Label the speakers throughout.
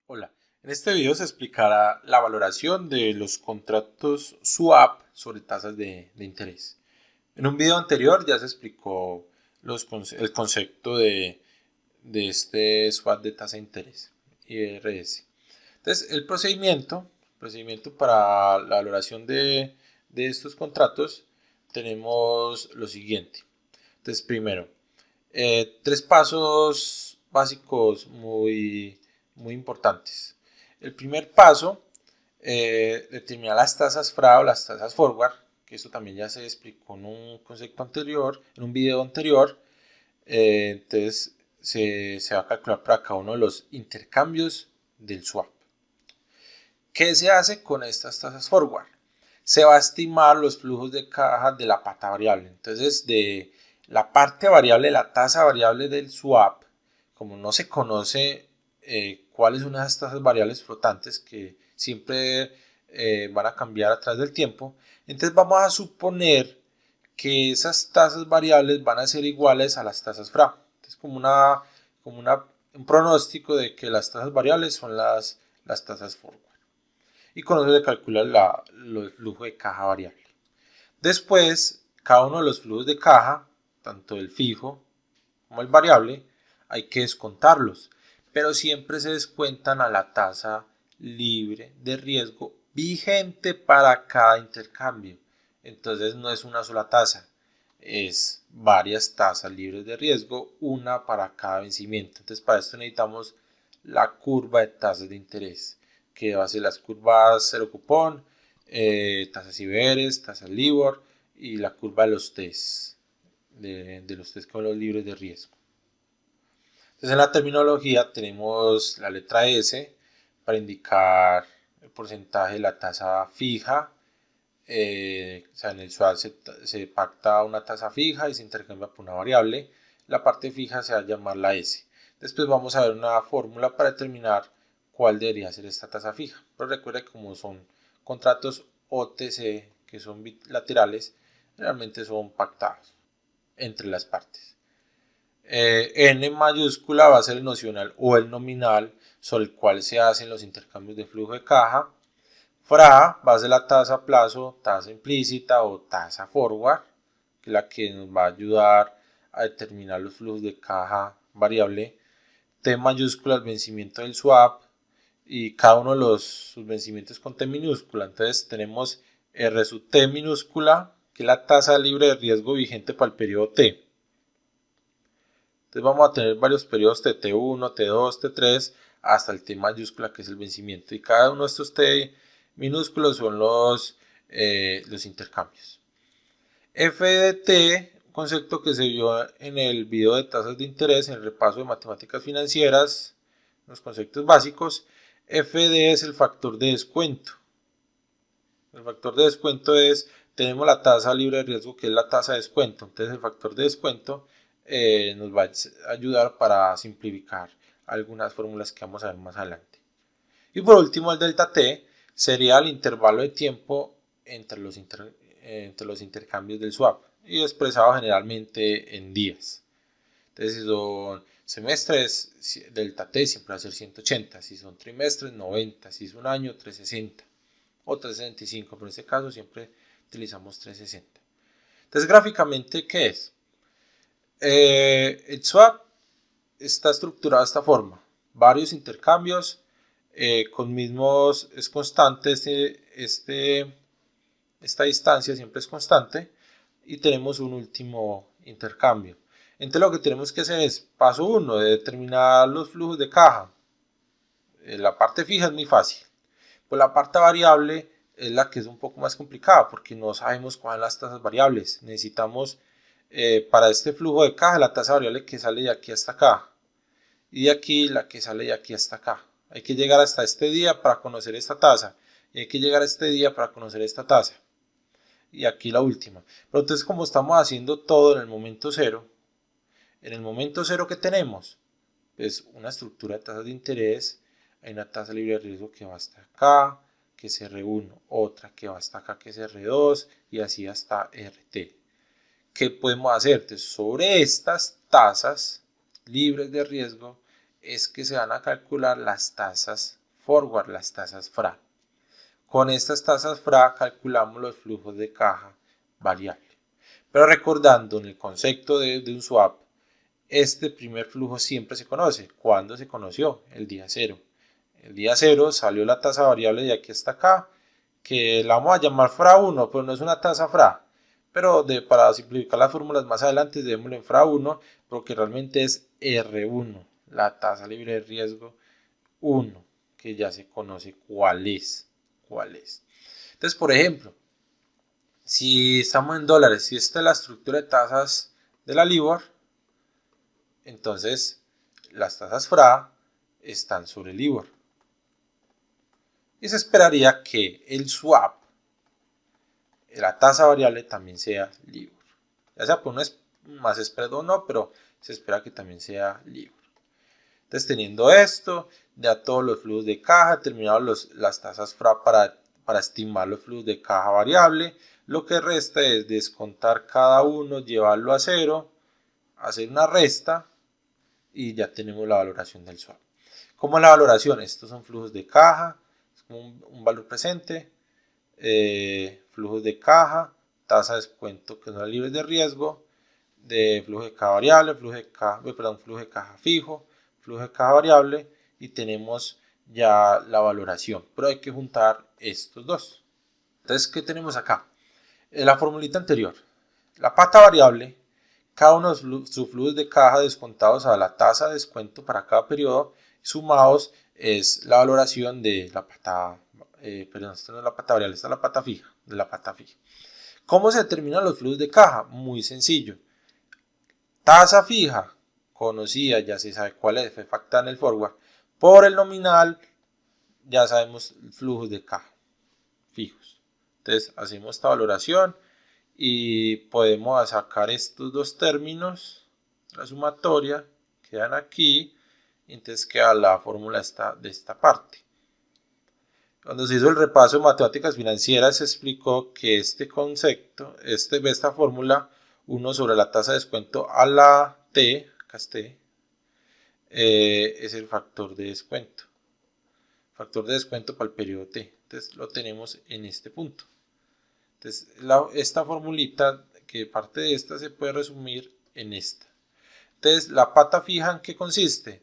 Speaker 1: Hola, en este video se explicará la valoración de los contratos swap sobre tasas de interés. En un video anterior ya se explicó el concepto de este swap de tasa de interés, IRS. Entonces, el procedimiento para la valoración de estos contratos, tenemos lo siguiente. Entonces, primero, tres pasos básicos muy importantes. El primer paso, determinar las tasas FRA o las tasas forward, que esto también ya se explicó en un concepto anterior, en un video anterior. Entonces se va a calcular para cada uno de los intercambios del swap. ¿Qué se hace con estas tasas forward? Se va a estimar los flujos de caja de la pata variable. Entonces, de la parte variable, la tasa variable del swap, como no se conoce cuáles son esas tasas variables flotantes que siempre van a cambiar a través del tiempo, entonces vamos a suponer que esas tasas variables van a ser iguales a las tasas FRA. Entonces, un pronóstico de que las tasas variables son las tasas forward. Y con eso se calcula el flujo de caja variable. Después, cada uno de los flujos de caja, tanto el fijo como el variable, hay que descontarlos, pero siempre se descuentan a la tasa libre de riesgo vigente para cada intercambio. Entonces no es una sola tasa, es varias tasas libres de riesgo, una para cada vencimiento. Entonces para esto necesitamos la curva de tasas de interés, que va a ser las curvas cero cupón, tasas Iberes, tasas Libor y la curva de los test, de los test con los libres de riesgo. Entonces en la terminología tenemos la letra S para indicar el porcentaje de la tasa fija. O sea, en el swap se pacta una tasa fija y se intercambia por una variable. La parte fija se va a llamar la S. Después vamos a ver una fórmula para determinar cuál debería ser esta tasa fija. Pero recuerda que como son contratos OTC que son bilaterales, realmente son pactados entre las partes. N mayúscula va a ser el nocional o el nominal sobre el cual se hacen los intercambios de flujo de caja. FRA va a ser la tasa a plazo, tasa implícita o tasa forward, que es la que nos va a ayudar a determinar los flujos de caja variable. T mayúscula el vencimiento del swap y cada uno de sus vencimientos con T minúscula. Entonces tenemos R sub T minúscula, que es la tasa libre de riesgo vigente para el periodo T. Entonces vamos a tener varios periodos de T1, T2, T3 hasta el T mayúscula, que es el vencimiento, y cada uno de estos T minúsculos son los intercambios. F de T, un concepto que se vio en el video de tasas de interés, en el repaso de matemáticas financieras, los conceptos básicos. FD es el factor de descuento. El factor de descuento tenemos la tasa libre de riesgo, que es la tasa de descuento. Entonces el factor de descuento nos va a ayudar para simplificar algunas fórmulas que vamos a ver más adelante. Y por último, el delta T sería el intervalo de tiempo entre los intercambios del swap, y expresado generalmente en días. Entonces, si son semestres, delta T siempre va a ser 180, si son trimestres, 90, si es un año, 360 o 365, pero en este caso siempre utilizamos 360. Entonces, gráficamente, ¿qué es? El swap está estructurado de esta forma: varios intercambios con mismos, es constante, esta distancia siempre es constante, y tenemos un último intercambio. Entonces lo que tenemos que hacer es, paso 1, de determinar los flujos de caja. La parte fija es muy fácil, pues la parte variable es la que es un poco más complicada, porque no sabemos cuáles son las tasas variables. Necesitamos para este flujo de caja la tasa variable que sale de aquí hasta acá, y de aquí la que sale de aquí hasta acá. Hay que llegar hasta este día para conocer esta tasa, y hay que llegar a este día para conocer esta tasa, y aquí la última. Pero entonces, como estamos haciendo todo en el momento cero, que tenemos es una estructura de tasas de interés, hay una tasa libre de riesgo que va hasta acá, que es R1, otra que va hasta acá, que es R2, y así hasta RT. ¿Qué podemos hacer? Entonces, sobre estas tasas libres de riesgo es que se van a calcular las tasas forward, las tasas FRA. Con estas tasas FRA calculamos los flujos de caja variable. Pero recordando en el concepto de un swap, este primer flujo siempre se conoce. ¿Cuándo se conoció? El día cero. El día cero salió la tasa variable de aquí hasta acá, que la vamos a llamar FRA1, pero no es una tasa FRA. Pero para simplificar las fórmulas más adelante, debemos en FRA1, porque realmente es R1, la tasa libre de riesgo 1, que ya se conoce cuál es. Entonces, por ejemplo, si estamos en dólares, si esta es la estructura de tasas de la LIBOR, entonces las tasas FRA están sobre el LIBOR. Y se esperaría que el swap, la tasa variable, también sea LIBOR. Ya sea por más spread o no, pero se espera que también sea LIBOR. Entonces, teniendo esto, ya todos los flujos de caja, terminados las tasas FRA para estimar los flujos de caja variable, lo que resta es descontar cada uno, llevarlo a cero, hacer una resta y ya tenemos la valoración del swap. ¿Cómo es la valoración? Estos son flujos de caja, es como un valor presente, flujos de caja, tasa de descuento que son libres de riesgo, de flujo de caja variable, flujo de caja fijo, flujo de caja variable, y tenemos ya la valoración, pero hay que juntar estos dos. Entonces, ¿qué tenemos acá? La formulita anterior, la pata variable, cada uno de sus flujos de caja descontados a la tasa de descuento para cada periodo, sumados es la valoración de la pata, perdón, esta no es la pata variable, esta es la pata fija, de la pata fija. ¿Cómo se determinan los flujos de caja? Muy sencillo. Tasa fija, conocida, ya se sabe cuál es, fue pactada en el forward. Por el nominal, ya sabemos flujos de caja fijos. Entonces, hacemos esta valoración y podemos sacar estos dos términos, la sumatoria, quedan aquí, y entonces queda la fórmula de esta parte. Cuando se hizo el repaso de matemáticas financieras, se explicó que este concepto, esta fórmula, 1 sobre la tasa de descuento a la T, acá es T, es el factor de descuento. Factor de descuento para el periodo T. Entonces lo tenemos en este punto. Entonces esta formulita, que parte de esta se puede resumir en esta. Entonces la pata fija, ¿en qué consiste?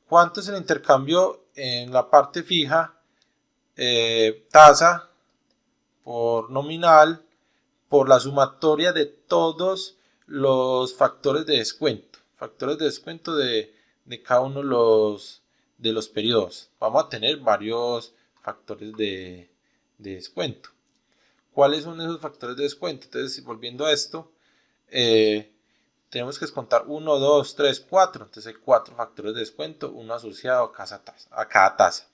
Speaker 1: ¿Cuánto es el intercambio en la parte fija? Tasa por nominal por la sumatoria de todos los factores de descuento. Factores de descuento de cada uno de los periodos. Vamos a tener varios factores de descuento. ¿Cuáles son esos factores de descuento? Entonces, volviendo a esto, tenemos que descontar 1, 2, 3, 4. Entonces hay 4 factores de descuento, uno asociado a cada tasa.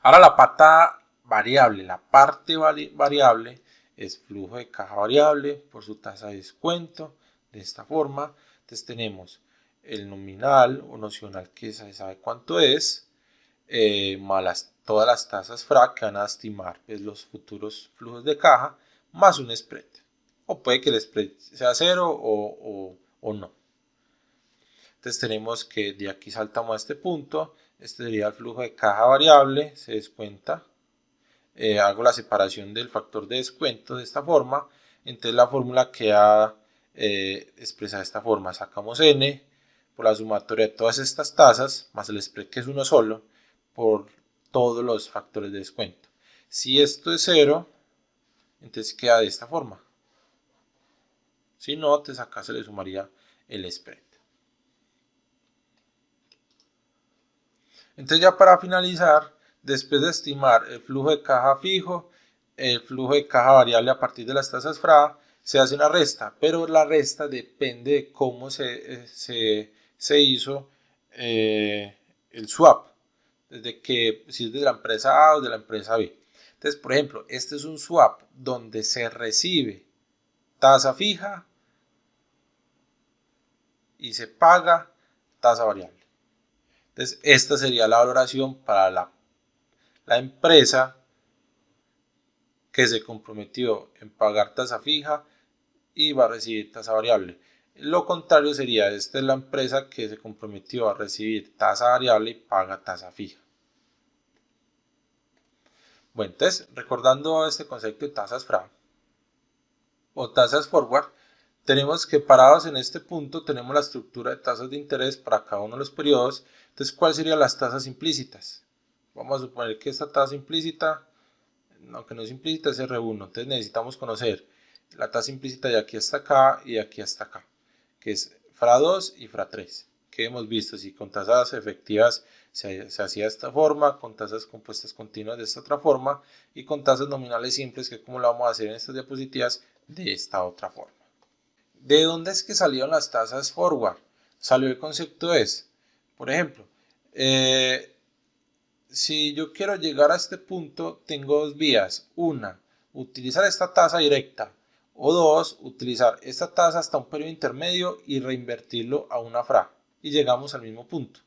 Speaker 1: Ahora la pata variable, la parte variable es flujo de caja variable por su tasa de descuento, de esta forma. Entonces tenemos el nominal o nocional, que se sabe cuánto es, más todas las tasas FRA que van a estimar pues, los futuros flujos de caja, más un spread. O puede que el spread sea cero o no. Entonces tenemos que de aquí saltamos a este punto. Este sería el flujo de caja variable, se descuenta. Hago la separación del factor de descuento de esta forma. Entonces la fórmula queda expresada de esta forma. Sacamos n por la sumatoria de todas estas tasas, más el spread, que es uno solo, por todos los factores de descuento. Si esto es 0, entonces queda de esta forma. Si no, entonces acá se le sumaría el spread. Entonces ya para finalizar, después de estimar el flujo de caja fijo, el flujo de caja variable a partir de las tasas FRA, se hace una resta, pero la resta depende de cómo se hizo el swap, desde que si es de la empresa A o de la empresa B. Entonces, por ejemplo, este es un swap donde se recibe tasa fija y se paga tasa variable. Entonces, esta sería la valoración para la empresa que se comprometió en pagar tasa fija y va a recibir tasa variable. Lo contrario sería, esta es la empresa que se comprometió a recibir tasa variable y paga tasa fija. Bueno, entonces, recordando este concepto de tasas FRA o tasas forward, tenemos que parados en este punto tenemos la estructura de tasas de interés para cada uno de los periodos. Entonces, ¿cuáles serían las tasas implícitas? Vamos a suponer que esta tasa implícita, aunque no es implícita, es R1. Entonces necesitamos conocer la tasa implícita de aquí hasta acá y de aquí hasta acá, que es FRA2 y FRA3, que hemos visto si con tasas efectivas se hacía de esta forma, con tasas compuestas continuas de esta otra forma y con tasas nominales simples, que como lo vamos a hacer en estas diapositivas, de esta otra forma. ¿De dónde es que salieron las tasas forward? Salió el concepto por ejemplo, si yo quiero llegar a este punto, tengo dos vías. Una, utilizar esta tasa directa. O dos, utilizar esta tasa hasta un periodo intermedio y reinvertirlo a una FRA. Y llegamos al mismo punto.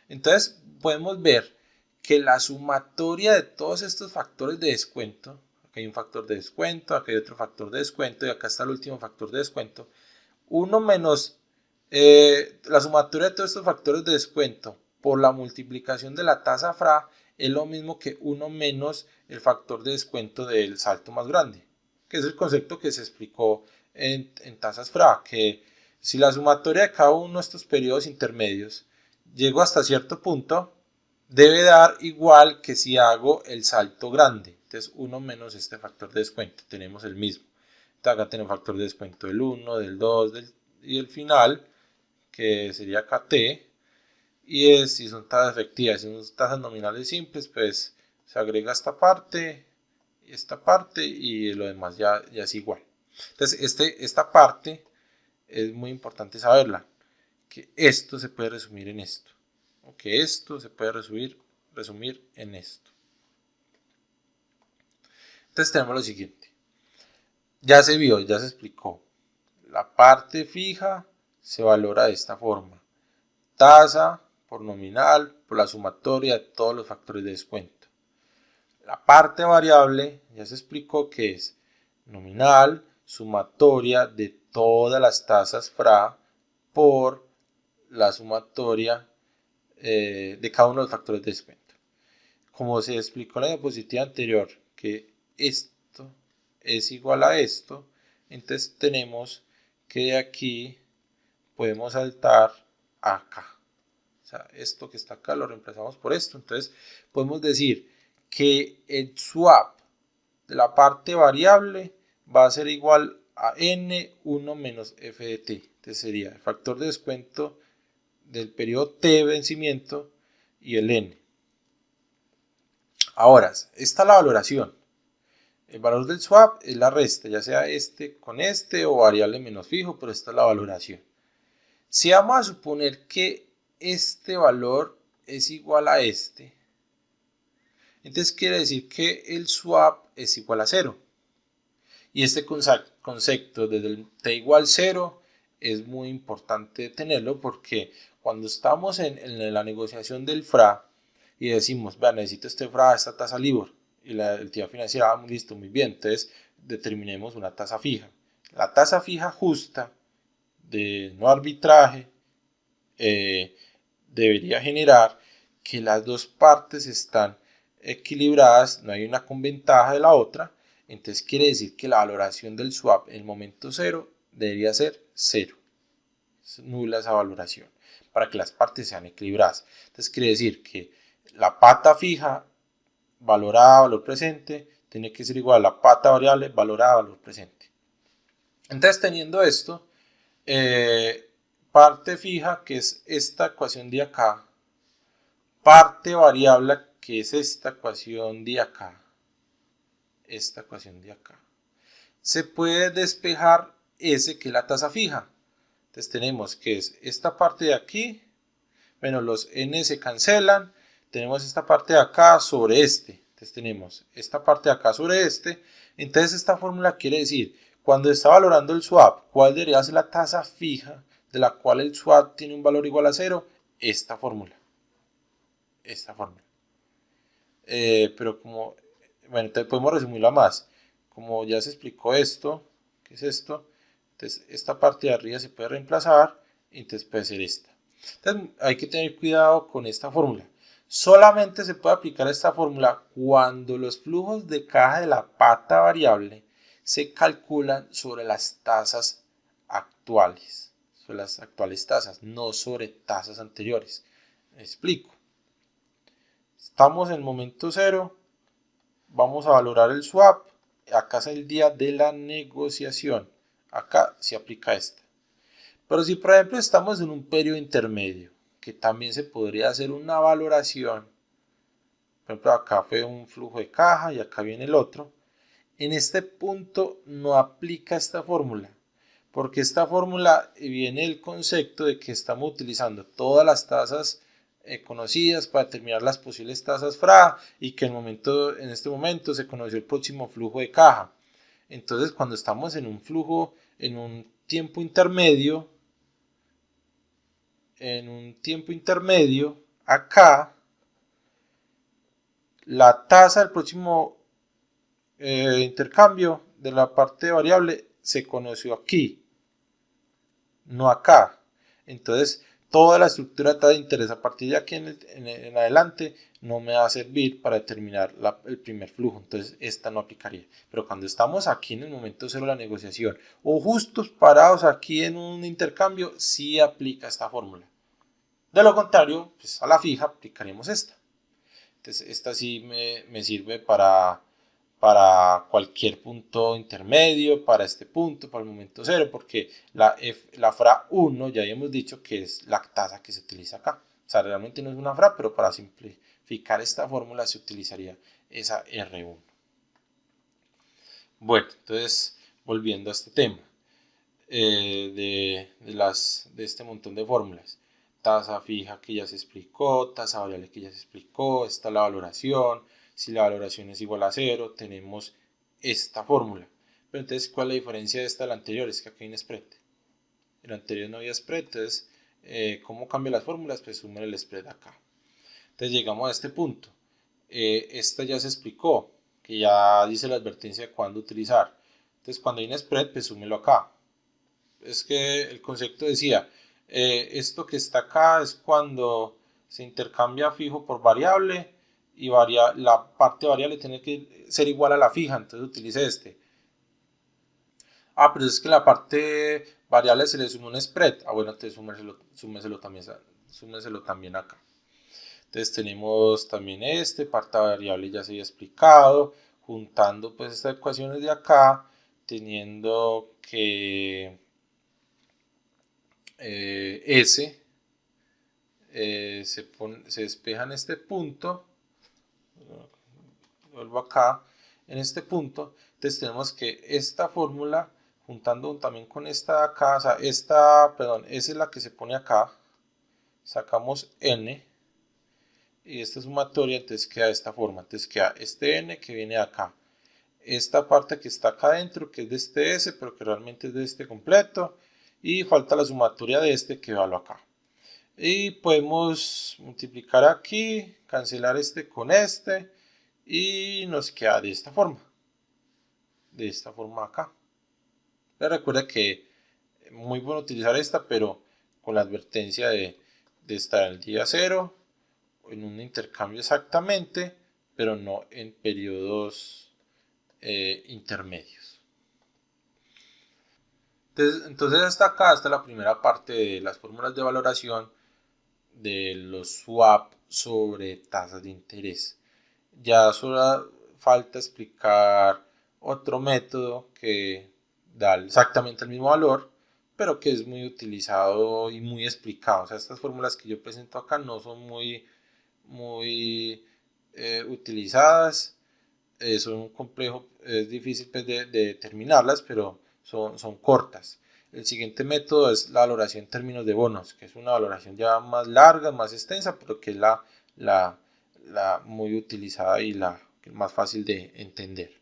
Speaker 1: Entonces, podemos ver que la sumatoria de todos estos factores de descuento, aquí hay un factor de descuento, aquí hay otro factor de descuento y acá está el último factor de descuento, uno menos la sumatoria de todos estos factores de descuento por la multiplicación de la tasa FRA es lo mismo que 1 menos el factor de descuento del salto más grande, que es el concepto que se explicó en tasas FRA, que si la sumatoria de cada uno de estos periodos intermedios llego hasta cierto punto, debe dar igual que si hago el salto grande. Entonces 1 menos este factor de descuento, tenemos el mismo. Entonces acá tenemos factor de descuento del 1, del 2 y el final, que sería KT. Y si son tasas efectivas, si son tasas nominales simples, pues se agrega esta parte y lo demás ya es igual. Entonces esta parte es muy importante saberla, que esto se puede resumir en esto, o que esto se puede resumir en esto. Entonces tenemos lo siguiente, ya se vio, ya se explicó, la parte fija se valora de esta forma, tasa por nominal por la sumatoria de todos los factores de descuento. La parte variable ya se explicó que es nominal, sumatoria de todas las tasas FRA por la sumatoria de cada uno de los factores de descuento. Como se explicó en la diapositiva anterior, que esto es igual a esto, entonces tenemos que de aquí podemos saltar acá. O sea, esto que está acá lo reemplazamos por esto. Entonces podemos decir que el swap de la parte variable va a ser igual a N1 menos F de T. Entonces sería el factor de descuento del periodo T de vencimiento y el N. Ahora, esta es la valoración. El valor del swap es la resta, ya sea este con este o variable menos fijo, pero esta es la valoración. Si vamos a suponer que este valor es igual a este, entonces quiere decir que el swap es igual a 0. Y este concepto desde el t igual 0 es muy importante tenerlo porque cuando estamos en la negociación del FRA y decimos, vea, necesito este FRA, esta tasa LIBOR, y la entidad financiera, listo, muy bien, entonces determinemos una tasa fija. La tasa fija justa de no arbitraje debería generar que las dos partes están equilibradas, no hay una con ventaja de la otra, entonces quiere decir que la valoración del swap en el momento 0 debería ser 0. Es nula esa valoración para que las partes sean equilibradas. Entonces quiere decir que la pata fija valorada a valor presente tiene que ser igual a la pata variable valorada a valor presente. Entonces teniendo esto, parte fija que es esta ecuación de acá, parte variable que es esta ecuación de acá, se puede despejar S que es la tasa fija. Entonces tenemos que es esta parte de aquí, bueno, los N se cancelan, tenemos esta parte de acá sobre este, entonces tenemos esta parte de acá sobre este, entonces esta fórmula quiere decir, cuando está valorando el swap, ¿cuál debería ser la tasa fija de la cual el swap tiene un valor igual a 0? Esta fórmula. Pero como, bueno, entonces podemos resumirla más. Como ya se explicó esto, ¿qué es esto? Entonces esta parte de arriba se puede reemplazar y entonces puede ser esta. Entonces hay que tener cuidado con esta fórmula. Solamente se puede aplicar esta fórmula cuando los flujos de caja de la pata variable se calculan sobre las tasas actuales, sobre las actuales tasas, no sobre tasas anteriores. Me explico. Estamos en el momento cero, vamos a valorar el swap, acá es el día de la negociación, acá se aplica esta. Pero si por ejemplo estamos en un periodo intermedio, que también se podría hacer una valoración, por ejemplo acá fue un flujo de caja y acá viene el otro, en este punto no aplica esta fórmula, porque esta fórmula viene el concepto de que estamos utilizando todas las tasas conocidas para determinar las posibles tasas FRA y que en este momento se conoció el próximo flujo de caja. Entonces cuando estamos en un flujo, en un tiempo intermedio, acá la tasa del próximo intercambio de la parte variable se conoció aquí, no acá. Entonces toda la estructura de tasa de interés a partir de aquí en adelante no me va a servir para determinar el primer flujo, entonces esta no aplicaría. Pero cuando estamos aquí en el momento cero de la negociación o justos parados aquí en un intercambio, sí aplica esta fórmula. De lo contrario, pues a la fija aplicaremos esta. Entonces esta sí me sirve para cualquier punto intermedio, para este punto, para el momento cero, porque la FRA 1 ya habíamos dicho que es la tasa que se utiliza acá. O sea, realmente no es una FRA, pero para simplificar esta fórmula se utilizaría esa R1. Bueno, entonces volviendo a este tema de este montón de fórmulas. Tasa fija que ya se explicó, tasa variable que ya se explicó, está la valoración. Si la valoración es igual a 0, tenemos esta fórmula. Pero entonces, ¿cuál es la diferencia de esta de la anterior? Es que aquí hay un spread. En la anterior no había spread, entonces, ¿cómo cambian las fórmulas? Pues suman el spread acá. Entonces llegamos a este punto. Esta ya se explicó, que ya dice la advertencia de cuándo utilizar. Entonces, cuando hay un spread, pues súmelo acá. Es que el concepto decía, esto que está acá es cuando se intercambia fijo por variable y la parte variable tiene que ser igual a la fija, entonces utilice este. Pero es que la parte variable se le suma un spread. Bueno, entonces súmeselo también acá. Entonces tenemos también parte variable ya se había explicado, juntando pues estas ecuaciones de acá, teniendo que S se despeja en este punto, vuelvo acá, en este punto, entonces tenemos que esta fórmula, juntando también con esta de acá, o sea, S es la que se pone acá, sacamos N, y esta sumatoria, entonces queda de esta forma, entonces queda este N que viene de acá, esta parte que está acá adentro, que es de este S, pero que realmente es de este completo, y falta la sumatoria de este que va acá. Y podemos multiplicar aquí, cancelar este con este y nos queda de esta forma acá. Recuerda que es muy bueno utilizar esta, pero con la advertencia de estar en el día cero, en un intercambio exactamente, pero no en periodos intermedios. Entonces hasta acá está la primera parte de las fórmulas de valoración de los swap sobre tasas de interés. Ya solo falta explicar otro método que da exactamente el mismo valor, pero que es muy utilizado y muy explicado. O sea, estas fórmulas que yo presento acá no son muy utilizadas, son complejo, es difícil pues, de determinarlas, pero son cortas. El siguiente método es la valoración en términos de bonos, que es una valoración ya más larga, más extensa, pero que es la muy utilizada y la más fácil de entender.